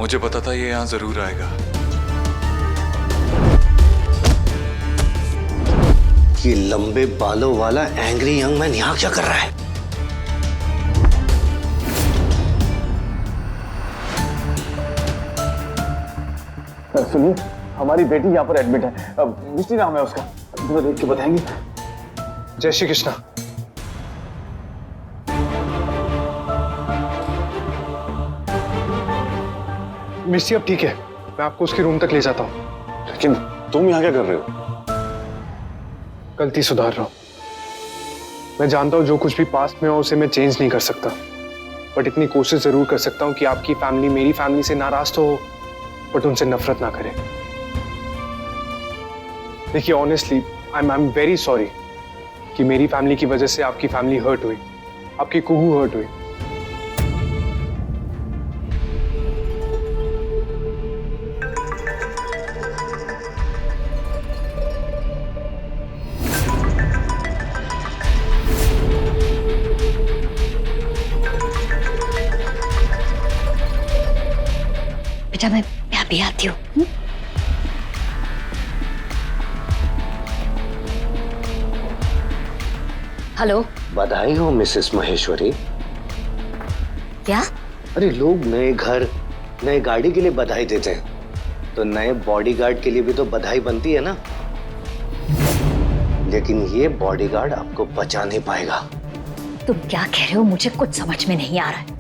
मुझे पता था ये यहाँ जरूर आएगा। ये लंबे बालों वाला एंग्री यंग मैन यहाँ क्या कर रहा है? सुनिए, हमारी बेटी यहाँ पर एडमिट है। मिस्टी नाम है उसका, थोड़ा देख के बताएंगे। जय श्री कृष्णा। मिस्टी अब ठीक है, मैं आपको उसके रूम तक ले जाता हूँ। लेकिन तुम यहाँ क्या कर रहे हो? गलती सुधार रहा हूँ। मैं जानता हूँ जो कुछ भी पास्ट में हो उसे मैं चेंज नहीं कर सकता, बट इतनी कोशिश जरूर कर सकता हूँ कि आपकी फैमिली मेरी फैमिली से नाराज तो हो, बट उनसे नफरत ना करे। देखिए honestly I am very sorry कि मेरी फैमिली की वजह से आपकी फैमिली हर्ट हुई, आपकी कुहू हर्ट हुई। बेटा मैं अभी आती हूँ। हेलो। बधाई हो मिसेस महेश्वरी। क्या? अरे लोग नए घर नए गाड़ी के लिए बधाई देते हैं, तो नए बॉडीगार्ड के लिए भी तो बधाई बनती है ना। लेकिन ये बॉडीगार्ड आपको बचा नहीं पाएगा। तुम क्या कह रहे हो? मुझे कुछ समझ में नहीं आ रहा है।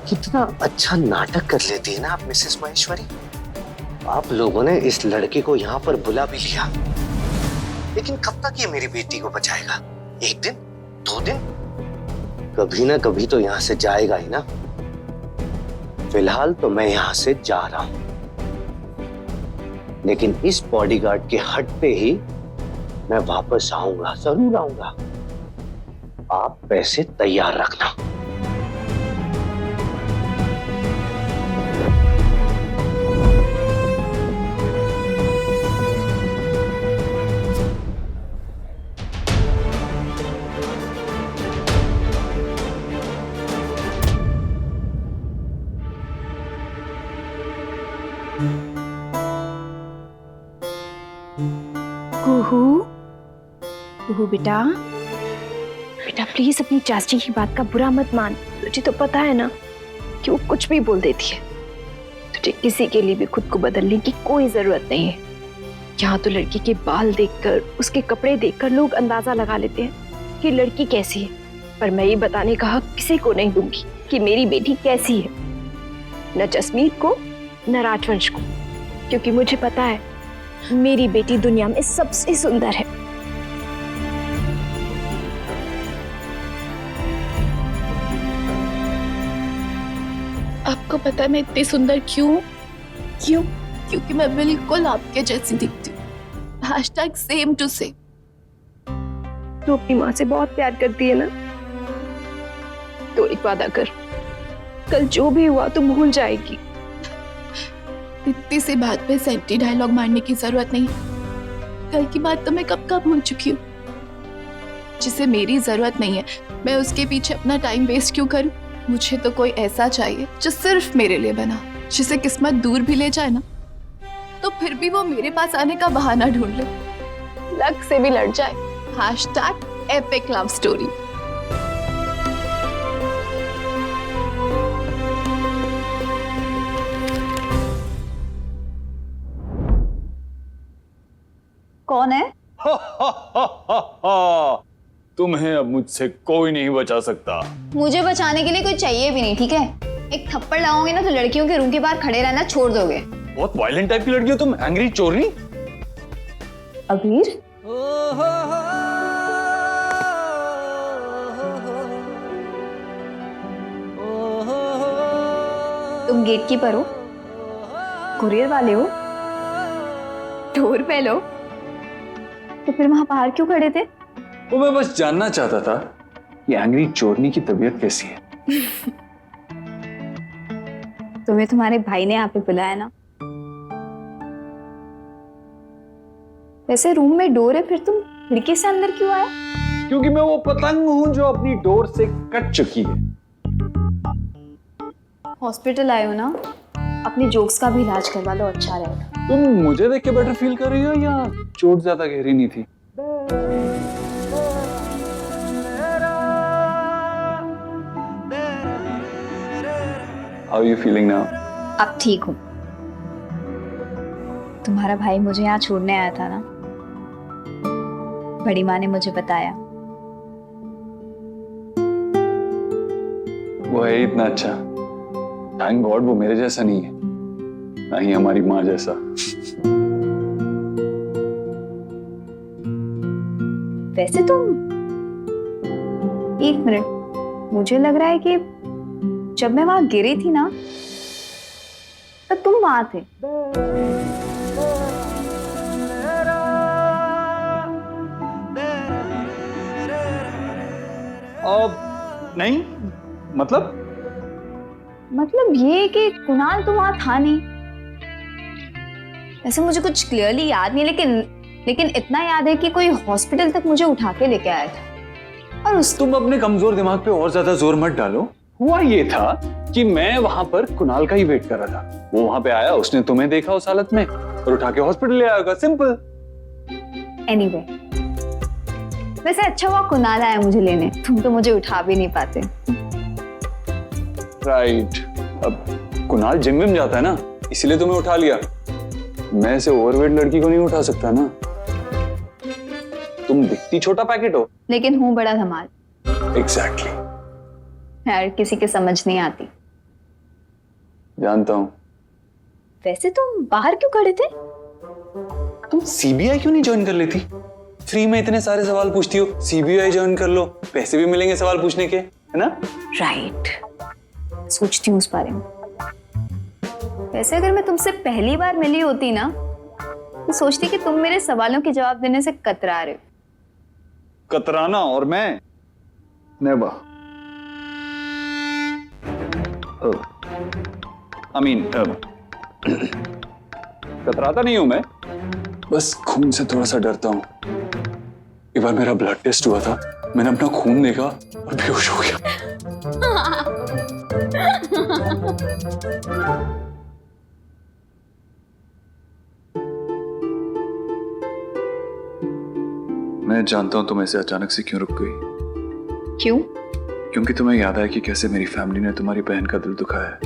कितना अच्छा नाटक कर लेती है ना आप मिसेस महेश्वरी। आप लोगों ने इस लड़के को यहाँ पर बुला भी लिया, लेकिन कब तक ये मेरी बेटी को बचाएगा? एक दिन, 2 दिन, कभी ना कभी तो यहाँ से जाएगा ही ना। फिलहाल तो मैं यहाँ से जा रहा हूँ, लेकिन इस बॉडीगार्ड के हटते ही मैं वापस आऊंगा, जरूर आऊंगा। आप पैसे तैयार रखना। कुहू, कुहू बेटा, बेटा प्लीज अपनी चाची की बात का बुरा मत मान। तुझे तो पता है ना कि वो कुछ भी बोल देती है। तुझे किसी के लिए भी खुद को बदलने की कोई जरूरत नहीं है। यहाँ तो लड़की के बाल देखकर, उसके कपड़े देखकर लोग अंदाजा लगा लेते हैं कि लड़की कैसी है, पर मैं ये बताने का हक किसी को नहीं दूंगी कि मेरी बेटी कैसी है, न जसमीत को न राजवंश को, क्योंकि मुझे पता है मेरी बेटी दुनिया में सबसे सुंदर है। आपको पता है मैं इतनी सुंदर क्यों? क्योंकि मैं बिल्कुल आपके जैसी दिखती हूँ। #same to same। तू अपनी माँ से बहुत प्यार करती है ना, तो एक वादा कर, कल जो भी हुआ तू भूल जाएगी। इतनी सी बात पे सेंटी डायलॉग मारने की जरूरत नहीं। कल की बात तो मैं कब का भूल चुकी हूँ। जिसे मेरी जरूरत नहीं है, मैं उसके पीछे अपना टाइम वेस्ट क्यों करूँ? मुझे तो कोई ऐसा चाहिए जो सिर्फ मेरे लिए बना, जिसे किस्मत दूर भी ले जाए ना, तो फिर भी वो मेरे पास आने का बहाना ढूंढ ले, लक से भी लड़ जाए। #epic love story। कौन है? तुम्हें अब मुझसे कोई नहीं बचा सकता। मुझे बचाने के लिए कोई चाहिए भी नहीं, ठीक है? एक थप्पड़ लगाओगे ना तो लड़कियों के रूम के बाहर खड़े रहना छोड़ दोगे। बहुत वायलेंट टाइप की लड़की हो तुम, एंग्री चोरनी। अबीर, तुम गेट कीपर हो, कुरियर वाले हो, डोर बेल हो, तो फिर वहां बाहर क्यों खड़े थे? वो मैं बस जानना चाहता था कि एंग्री चोरनी की तबीयत कैसी है। तुम्हें तुम्हारे भाई ने यहाँ पे बुलाया ना। वैसे रूम में डोर है, फिर तुम खिड़की से अंदर क्यों आए? क्योंकि मैं वो पतंग हूं जो अपनी डोर से कट चुकी है। हॉस्पिटल आए हो ना, अपने जोक्स का भी इलाज करवा लो, अच्छा रहेगा। तुम मुझे देख के बेटर फील कर रही हो या चोट ज्यादा गहरी नहीं थी? How are you feeling now? अब ठीक हूँ। तुम्हारा भाई मुझे यहाँ छोड़ने आया था ना, बड़ी माँ ने मुझे बताया। वो है इतना अच्छा, थैंक गॉड वो मेरे जैसा नहीं है, ना ही हमारी माँ जैसा। वैसे तुम, एक मिनट, मुझे लग रहा है कि जब मैं वहां गिरी थी ना, तब तुम वहां थे। नहीं, मतलब ये कि कुणाल तो वहां था नहीं। वैसे मुझे कुछ क्लियरली याद नहीं, लेकिन इतना याद है कि कोई हॉस्पिटल तक मुझे उठा के लेके आया था। और उस तुम अपने कमजोर दिमाग पे और ज्यादा जोर मत डालो। हुआ ये था कि मैं वहां पर कुणाल का ही वेट कर रहा था। वो वहां पे आया, उसने तुम्हें देखा उस हालत में और उठा के हॉस्पिटल ले आएगा, सिंपल। एनीवे, वैसे अच्छा हुआ कुणाल आया मुझे लेने, तुम तो मुझे उठा भी नहीं पाते। राइट, अब कुणाल जिम में जाता है ना, इसीलिए तुम्हें उठा लिया। मैं ऐसे ओवरवेट लड़की को नहीं उठा सकता ना। तुम दिखती छोटा पैकेट हो, लेकिन हूं बड़ा धमाल। एग्जैक्टली। यार किसी के समझ नहीं आती। जानता हूँ। वैसे तुम बाहर क्यों खड़े थे? तुम सीबीआई क्यों नहीं ज्वाइन कर लेती? फ्री में इतने सारे सवाल पूछती हो, सीबीआई ज्वाइन कर लो, पैसे भी मिलेंगे सवाल पूछने के, है ना? राइट, सोचती हूँ उस बारे में। वैसे अगर मैं तुमसे पहली बार मिली होती ना, तो सोचती कि तुम मेरे सवालों के जवाब देने से कतरा रहे हो। कतराना और मैं नेवर। कतराता नहीं हूं मैं, बस खून से थोड़ा सा डरता हूं। एक बार मेरा ब्लड टेस्ट हुआ था, मैंने अपना खून देखा और बेहोश हो गया। मैं जानता हूं तुम ऐसे अचानक से क्यों रुक गई। क्यों? क्योंकि तुम्हें याद है कि कैसे मेरी फैमिली ने तुम्हारी बहन का दिल दुखाया है।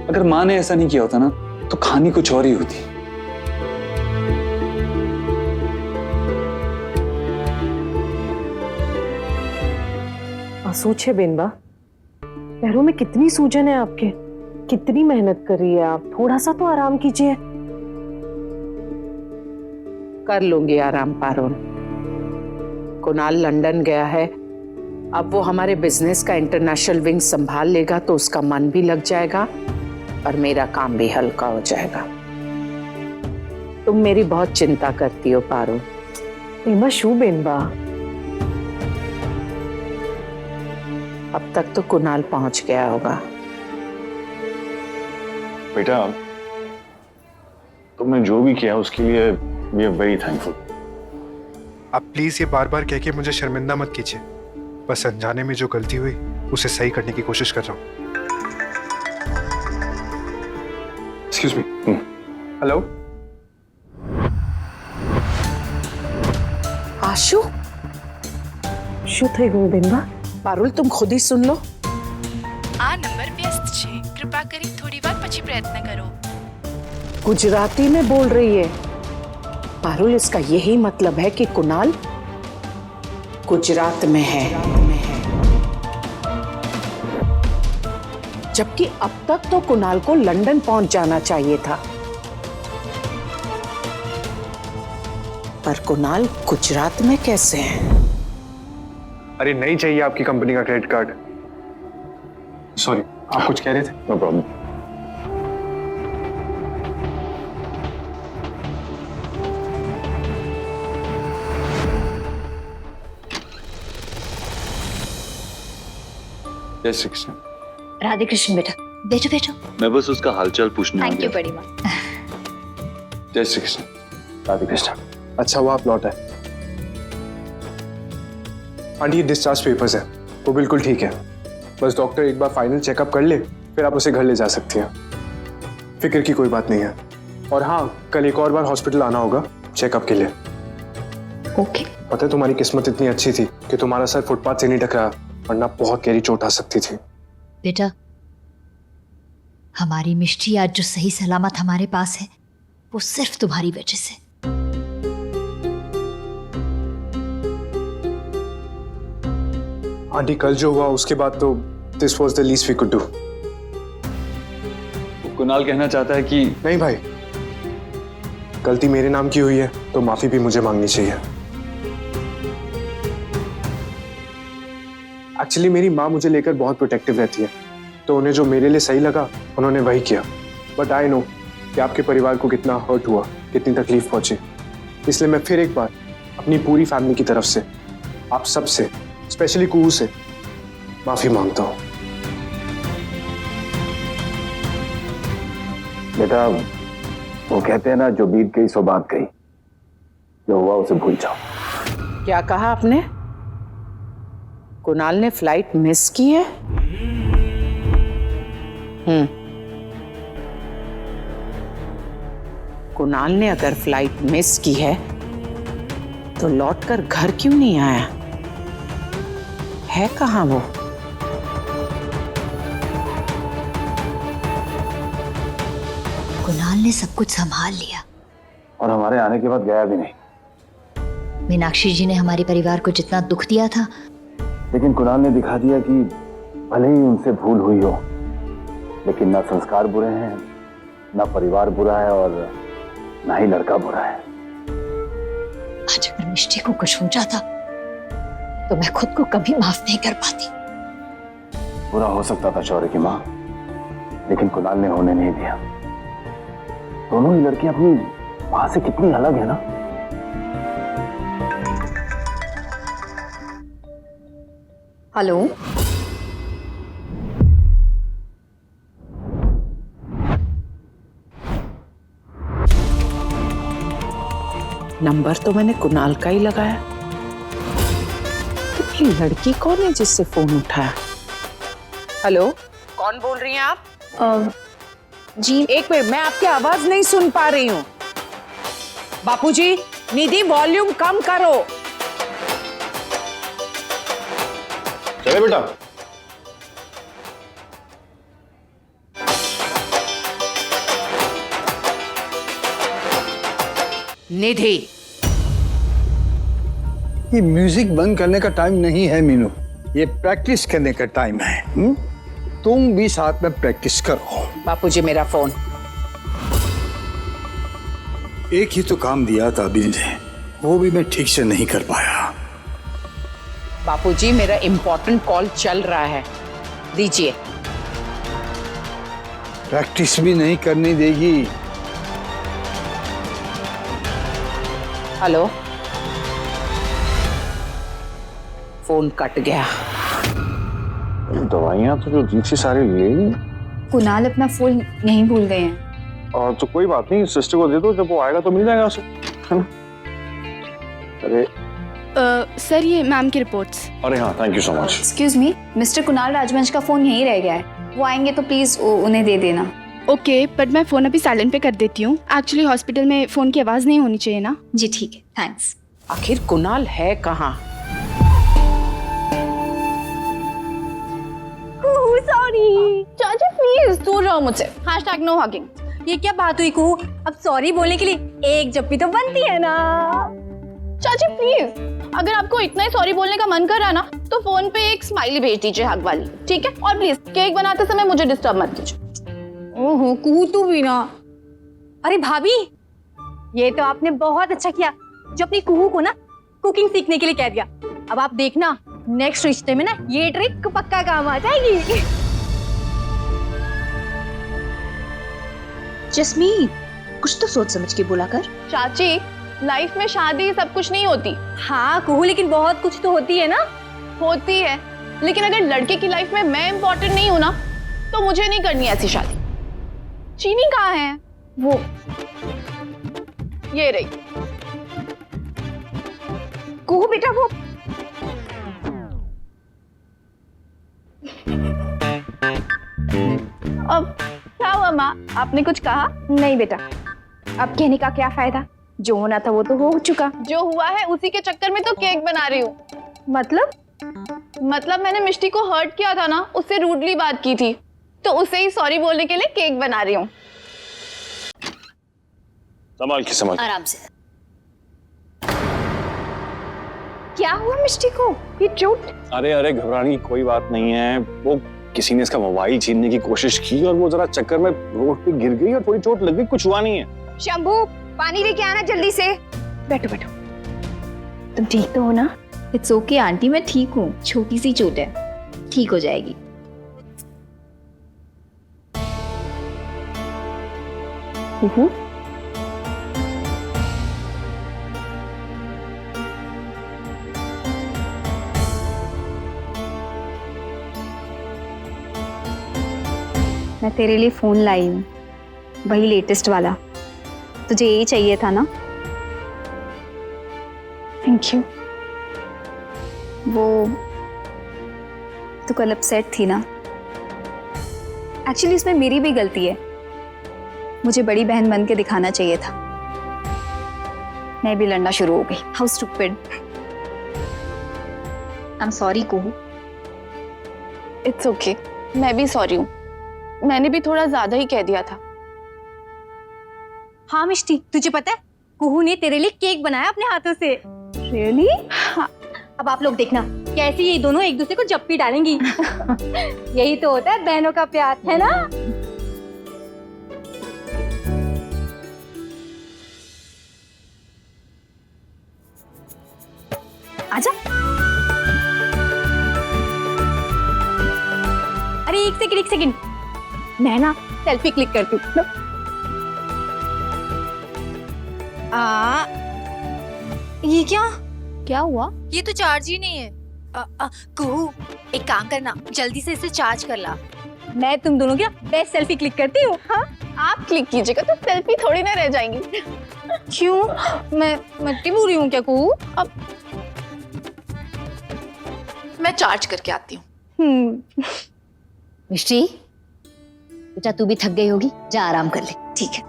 अगर माँ ने ऐसा नहीं किया होता ना, तो कहानी कुछ और ही होती। आंसू छे बेनबा, पैरों में कितनी सूजन है आपके, कितनी मेहनत कर रही है आप, थोड़ा सा तो आराम कीजिए। कर लूंगी आराम पारुल। कुणाल लंदन गया है, अब वो हमारे बिजनेस का इंटरनेशनल विंग संभाल लेगा, तो उसका मन भी लग जाएगा और मेरा काम भी हल्का हो जाएगा। तुम मेरी बहुत चिंता करती हो पारुल। एमा शू बेनबा, अब तक तो कुणाल पहुंच गया होगा। बेटा, तुमने जो भी किया उसके लिए वी आर वेरी थैंकफुल। आप प्लीज ये बार बार कह के मुझे शर्मिंदा मत कीजिए। बस अनजाने में जो गलती हुई उसे सही करने की कोशिश कर रहा हूँ। Excuse me. हेलो आशु, शू થઈ ગયું બેનબા? पारुल तुम खुद ही सुन लो। આ નંબર વ્યસ્ત છે, કૃપા કરી થોડી વાર પછી પ્રયત્ન કરો। गुजराती में बोल रही है। पारुल, इसका यही मतलब है कि कुणाल गुजरात में है। जबकि अब तक तो कुणाल को लंदन पहुंच जाना चाहिए था, पर कुणाल गुजरात में कैसे है? अरे नहीं चाहिए आपकी कंपनी का क्रेडिट कार्ड। सॉरी, आप कुछ कह रहे थे? No problem. जय श्री कृष्ण। राधे कृष्ण बेटा, बैठो बैठो। मैं बस उसका हालचाल पूछने आ थैंक यू गया। बड़ी माँ। जय श्री कृष्ण। राधे कृष्ण। अच्छा हुआ आप लौट आए। आंटी, ये डिस्चार्ज पेपर्स है, वो बिल्कुल ठीक है। बस डॉक्टर एक बार फाइनल चेकअप कर ले, फिर आप उसे घर ले जा सकती हैं। फिक्र की कोई बात नहीं है। और हाँ, कल एक और बार हॉस्पिटल आना होगा चेकअप के लिए। ओके। पता है तुम्हारी किस्मत इतनी अच्छी थी कि तुम्हारा सर फुटपाथ से नहीं टकराया, वरना बहुत गहरी चोट आ सकती थी। बेटा, हमारी मिष्टी आज जो सही सलामत हमारे पास है वो सिर्फ तुम्हारी वजह से। आंटी, कल जो हुआ उसके बाद तो this was the least we could do. Kunal कहना चाहता है कि नहीं भाई, गलती मेरे नाम की हुई है तो माफी भी मुझे मांगनी चाहिए। एक्चुअली मेरी माँ मुझे लेकर बहुत प्रोटेक्टिव रहती है, तो उन्हें जो मेरे लिए सही लगा उन्होंने वही किया। बट आई नो कि आपके परिवार को कितना हर्ट हुआ, कितनी तकलीफ पहुंची। इसलिए मैं फिर एक बार अपनी पूरी फैमिली की तरफ से आप सबसे, स्पेशली कुहू से माफी मांगता हूँ। बेटा, वो कहते हैं ना, जो बीत गई सो बात गई, जो हुआ उसे भूल जाओ। क्या कहा आपने? कुणाल ने फ्लाइट मिस की है? कुणाल ने अगर फ्लाइट मिस की है तो लौटकर घर क्यों नहीं आया? है कहाँ वो? कुणाल ने सब कुछ संभाल लिया और हमारे आने के बाद गया भी नहीं। मीनाक्षी जी ने हमारे परिवार को जितना दुख दिया था, लेकिन कुणाल ने दिखा दिया कि भले ही उनसे भूल हुई हो, लेकिन ना संस्कार बुरे हैं, ना परिवार बुरा है और ना ही लड़का बुरा है। आज अगर मिष्टी को कुछ हो जाता तो मैं खुद को कभी माफ नहीं कर पाती। बुरा हो सकता था शौर्य की माँ, लेकिन कुणाल ने होने नहीं दिया। दोनों ही लड़कियां अपनी माँ से कितनी अलग है ना। हेलो, नंबर तो मैंने कुणाल का ही लगाया। तो ये लड़की कौन है जिससे फोन उठाया? हेलो, कौन बोल रही हैं आप? जी एक मिनट, मैं आपकी आवाज नहीं सुन पा रही हूँ। बापूजी, निधि वॉल्यूम कम करो। चले बेटा। निधि, ये म्यूजिक बंद करने का टाइम नहीं है मीनू, ये प्रैक्टिस करने का टाइम है। तुम भी साथ में प्रैक्टिस करो। बापूजी मेरा फोन। एक ही तो काम दिया था अभी ने, वो भी मैं ठीक से नहीं कर पाया। बापूजी मेरा इंपॉर्टेंट कॉल चल रहा है, दीजिए। प्रैक्टिस भी नहीं करने देगी। हेलो, फोन कट गया। दवाइयाँ तो जो दी थी सारी ले ली। कुणाल अपना फोन यहीं भूल गए हैं। और तो कोई बात नहीं, सिस्टर को दे दो, जब वो आएगा तो मिल जाएगा उसे। अरे सर, ये मैम की रिपोर्ट्स। अरे हाँ, thank you so much. Excuse me, mister Kunal राजवंश का फोन यहीं रह गया है। वो आएंगे तो प्लीज उन्हें दे देना। ओके, बट मैं फोन अभी साइलेंट पे कर देती हूँ। एक्चुअली हॉस्पिटल में फोन की आवाज नहीं होनी चाहिए ना। जी ठीक है, थैंक्स। आखिर कुणाल है कहाँ? सॉरी चाचा, प्लीज दूर रहो मुझसे। #No hugging. ये क्या बात हुई कुहू? अब सॉरी बोलने के लिए एक जप्पी तो बनती है ना। चाची प्लीज, अगर आपको इतना ही सॉरी बोलने का मन कर रहा है ना, तो फोन पे एक स्माइली भेज दीजिए हग वाली, ठीक है? और प्लीज केक बनाते समय मुझे डिस्टर्ब मत कीजिए। ओहो कुहू, तू भी ना। अरे भाभी, ये तो आपने बहुत अच्छा किया जो अपनी कुहू को ना कुकिंग सीखने के लिए कह दिया। अब आप देखना, नेक्स्ट रिश्ते में ना ये ट्रिक पक्का काम आ जाएगी। जस्मीन, कुछ तो सोच समझ के बोला कर। चाची, लाइफ में शादी सब कुछ नहीं होती। हाँ कुहू, लेकिन बहुत कुछ तो होती है ना। होती है, लेकिन अगर लड़के की लाइफ में मैं इम्पोर्टेंट नहीं हूं ना, तो मुझे नहीं करनी ऐसी शादी। चीनी कहाँ है? वो ये रही। कुहू बेटा, वो अब क्या हुआ माँ, आपने कुछ कहा? नहीं बेटा, अब कहने का क्या फायदा, जो होना था वो तो हो चुका। जो हुआ है उसी के चक्कर में तो केक बना रही हूँ। मतलब मैंने मिष्टी को हर्ट किया था ना, उससे रूडली बात की थी, तो उसे ही सॉरी बोलने के लिए केक बना रही हूँ। संभाल के आराम से। क्या हुआ मिष्टी को, ये चोट? अरे घबराने की कोई बात नहीं है। वो किसी ने इसका मोबाइल छीनने की कोशिश की और वो जरा चक्कर में रोड पे गिर गई और थोड़ी चोट लग गई, कुछ हुआ नहीं है। शंभू, पानी लेके आना जल्दी से। बैठो। तुम ठीक तो हो ना? इट्स ओके आंटी, मैं ठीक हूँ, छोटी सी चोट है, ठीक हो जाएगी। मैं तेरे लिए फोन लाई हूँ, वही लेटेस्ट वाला। तुझे यही चाहिए था ना? Thank you. वो तू कल अपसेट थी ना, एक्चुअली इसमें मेरी भी गलती है। मुझे बड़ी बहन बन के दिखाना चाहिए था। मैं भी लड़ना शुरू हो गई। How stupid. I am sorry Kuhu. It's okay, मैं भी सॉरी हूँ, मैंने भी थोड़ा ज्यादा ही कह दिया था। हाँ मिष्टी, तुझे पता है कुहू ने तेरे लिए केक बनाया अपने हाथों से। रियली? हाँ, अब आप लोग देखना कैसे ये दोनों एक दूसरे को जप्पी डालेंगी। यही तो होता है बहनों का प्यार, है ना? आजा। अरे एक सेकंड, मैं ना सेल्फी क्लिक करती हूँ। ये क्या हुआ? ये तो चार्ज ही नहीं है। कुहू, एक काम करना, जल्दी से इसे चार्ज कर ला। मैं तुम दोनों क्या बेस्ट सेल्फी क्लिक करती हूँ। हाँ, आप क्लिक कीजिएगा तो सेल्फी थोड़ी ना रह जाएंगी। क्यों? मैं मट्टी बुरी हूँ क्या कुहू? अब मैं चार्ज करके आती हूँ। मिष्टी, बेटा तू भी थक गई होगी, जा आराम कर ले। ठीक है।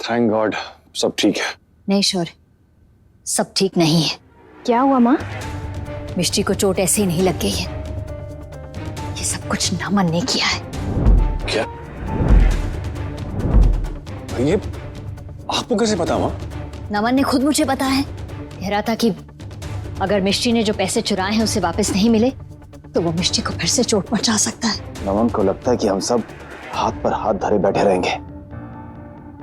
थैंक गॉड, सब ठीक है। नहीं शौर्य, सब ठीक नहीं है। क्या हुआ माँ? मिष्टी को चोट ऐसे ही नहीं लग गई है, ये सब कुछ नमन ने किया है। क्या? ये आपको कैसे पता माँ? नमन ने खुद मुझे बताया है। कह रहा था कि अगर मिष्टी ने जो पैसे चुराए हैं उसे वापस नहीं मिले तो वो मिष्टी को फिर से चोट पहुंचा सकता है। नमन को लगता है कि हम सब हाथ पर हाथ धरे बैठे रहेंगे,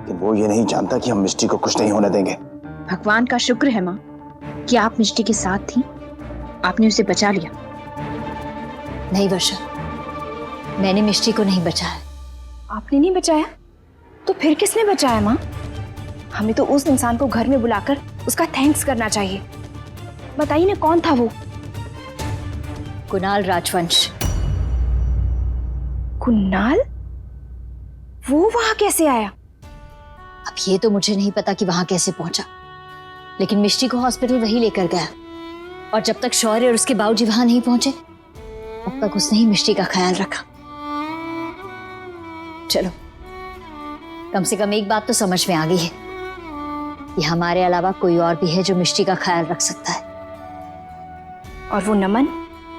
कि वो ये नहीं जानता कि हम मिष्टी को कुछ नहीं होने देंगे। भगवान का शुक्र है माँ कि आप मिष्टी के साथ थी, आपने उसे बचा लिया। नहीं वर्षा, मैंने मिष्टी को नहीं बचाया। आपने नहीं बचाया तो फिर किसने बचाया माँ? हमें तो उस इंसान को घर में बुलाकर उसका थैंक्स करना चाहिए। बताइए ना, कौन था वो? कुणाल राजवंश। कुणाल? वो वहां कैसे आया? अब ये तो मुझे नहीं पता कि वहां कैसे पहुंचा, लेकिन मिष्टी को हॉस्पिटल वही लेकर गया, और जब तक शौर्य और उसके बाबूजी वहां नहीं पहुंचे तब तक उसने ही मिष्टी का ख्याल रखा। चलो, कम से कम एक बात तो समझ में आ गई है कि हमारे अलावा कोई और भी है जो मिष्टी का ख्याल रख सकता है। और वो नमन?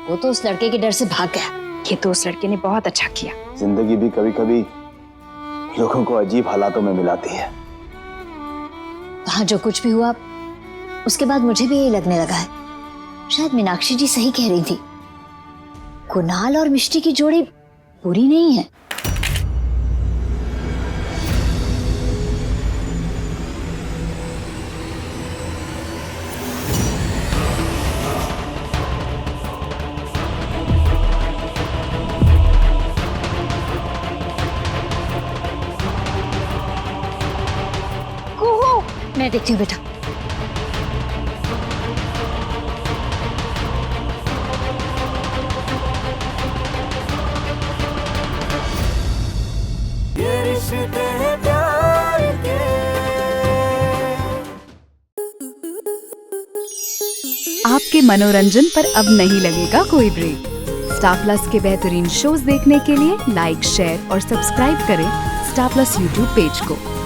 वो तो उस लड़के के डर से भाग गया। ये तो उस लड़के ने बहुत अच्छा किया। जिंदगी भी कभी कभी लोगों को अजीब हालातों में मिलाती है। वहां जो कुछ भी हुआ उसके बाद मुझे भी यही लगने लगा है, शायद मीनाक्षी जी सही कह रही थी, कुणाल और मिष्टी की जोड़ी बुरी नहीं है। मैं देखती हूँ बेटा। आपके मनोरंजन पर अब नहीं लगेगा कोई ब्रेक। स्टार प्लस के बेहतरीन शोज देखने के लिए लाइक, शेयर और सब्सक्राइब करें स्टार प्लस यूट्यूब पेज को।